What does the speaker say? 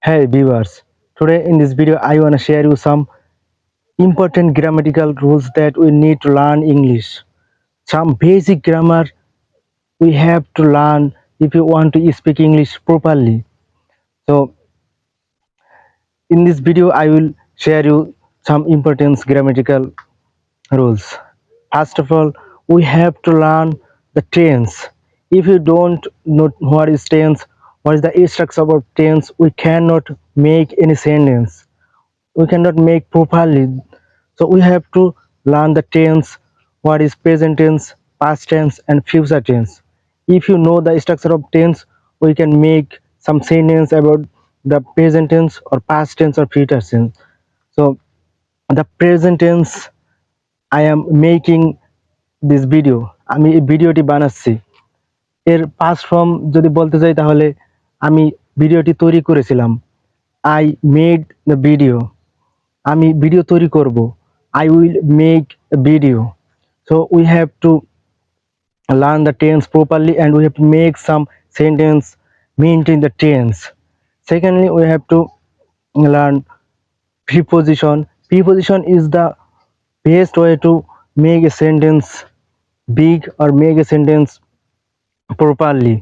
Hey viewers, today in this video I want to share you some important grammatical rules that we need to learn English. Some basic grammar we have to learn if you want to speak English properly. So in this video I will share you some important grammatical rules. First of all, we have to learn the tense. If you don't know what is tense, what is the structure of tense, we cannot make any sentence. We cannot make properly. So we have to learn the tense, what is present tense, past tense and future tense. If you know the structure of tense, we can make some sentence about the present tense or past tense or future tense. So the present tense I am making this video, আমি এই ভিডিওটি বানাচ্ছি। এর past form যদি বলতে যাই তাহলে আমি ভিডিওটি তৈরি করেছিলাম। I made the video. আমি ভিডিও তৈরি করব। I will make a video. So we have to learn the tense properly and we have to make some sentence maintain the tense. Secondly, we have to learn preposition. Preposition is the best way to make a sentence big or make a sentence properly.